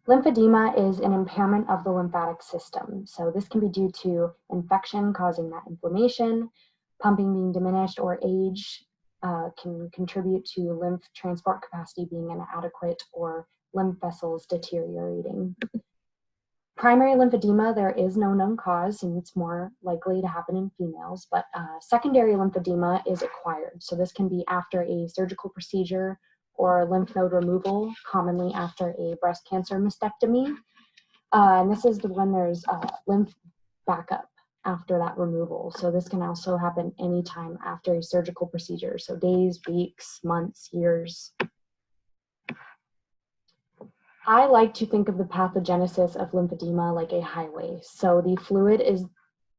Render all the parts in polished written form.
Lymphedema is an impairment of the lymphatic system. So this can be due to infection causing that inflammation, pumping being diminished, or age can contribute to lymph transport capacity being inadequate or lymph vessels deteriorating. Primary lymphedema, there is no known cause, and it's more likely to happen in females, but secondary lymphedema is acquired. So this can be after a surgical procedure or lymph node removal, commonly after a breast cancer mastectomy. And this is when there's lymph backup after that removal. So this can also happen anytime after a surgical procedure. So days, weeks, months, years. I like to think of the pathogenesis of lymphedema like a highway. So the fluid is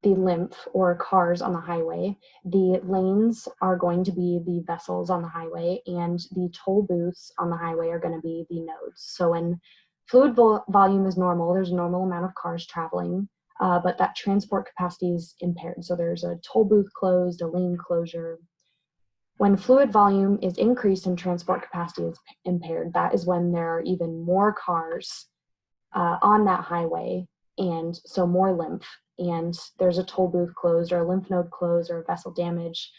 the lymph or cars on the highway. The lanes are going to be the vessels on the highway, and the toll booths on the highway are going to be the nodes. So when fluid volume is normal, there's a normal amount of cars traveling, but that transport capacity is impaired. So there's a toll booth closed, a lane closure. When fluid volume is increased and transport capacity is impaired, that is when there are even more cars on that highway, and so more lymph, and there's a toll booth closed or a lymph node closed or vessel damage.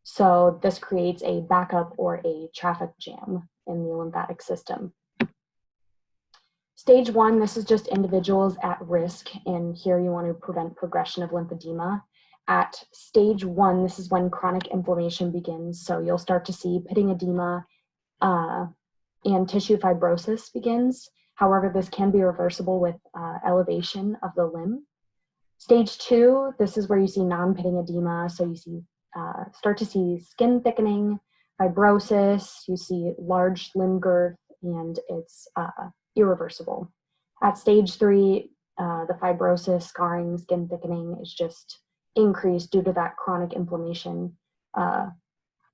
So this creates a backup or a traffic jam in the lymphatic system. Stage 1, this is just individuals at risk, and here you want to prevent progression of lymphedema. At stage 1, this is when chronic inflammation begins. So you'll start to see pitting edema and tissue fibrosis begins. However, this can be reversible with elevation of the limb. Stage 2, this is where you see non-pitting edema. So you see start to see skin thickening, fibrosis, you see large limb girth, and it's irreversible. At stage 3, the fibrosis, scarring, skin thickening is just increased due to that chronic inflammation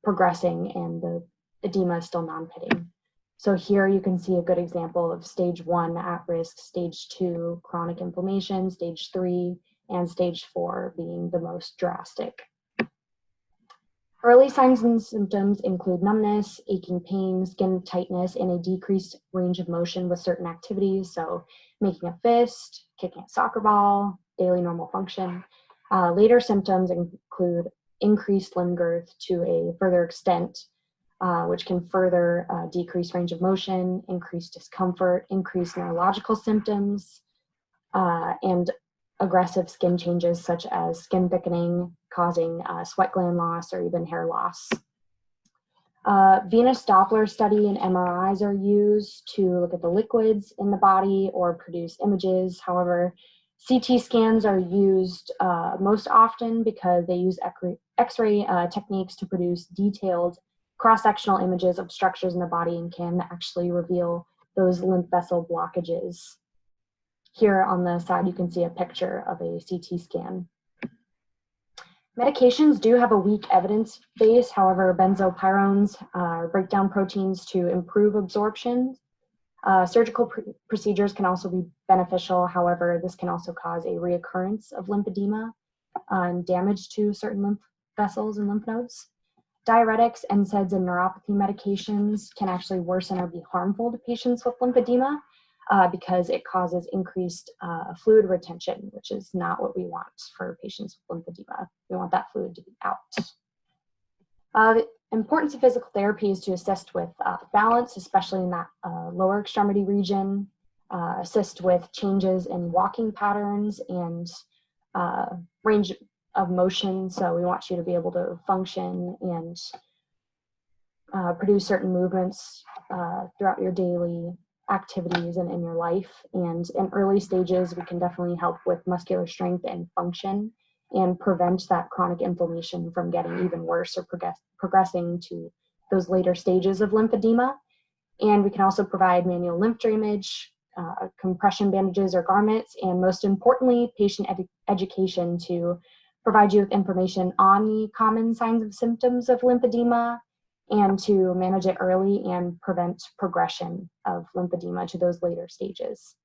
progressing, and the edema is still non-pitting. So here you can see a good example of stage 1 at risk, stage 2 chronic inflammation, stage 3, and stage 4 being the most drastic. Early signs and symptoms include numbness, aching pain, skin tightness, and a decreased range of motion with certain activities. So making a fist, kicking a soccer ball, daily normal function. Later symptoms include increased limb girth to a further extent, which can further decrease range of motion, increase discomfort, increase neurological symptoms, and aggressive skin changes such as skin thickening, causing sweat gland loss or even hair loss. Venous Doppler study and MRIs are used to look at the liquids in the body or produce images. However, CT scans are used most often because they use X-ray techniques to produce detailed cross-sectional images of structures in the body and can actually reveal those lymph vessel blockages. Here on the side, you can see a picture of a CT scan. Medications do have a weak evidence base. However, benzopyrones break down proteins to improve absorption. Surgical procedures can also be beneficial. However, this can also cause a reoccurrence of lymphedema and damage to certain lymph vessels and lymph nodes. Diuretics, NSAIDs, and neuropathy medications can actually worsen or be harmful to patients with lymphedema because it causes increased fluid retention, which is not what we want for patients with lymphedema. We want that fluid to be out. The importance of physical therapy is to assist with balance, especially in that lower extremity region, assist with changes in walking patterns and range of motion. So we want you to be able to function and produce certain movements throughout your daily activities and in your life. And in early stages, we can definitely help with muscular strength and function and prevent that chronic inflammation from getting even worse or progressing to those later stages of lymphedema. And we can also provide manual lymph drainage, compression bandages or garments, and most importantly, patient education to provide you with information on the common signs and symptoms of lymphedema and to manage it early and prevent progression of lymphedema to those later stages.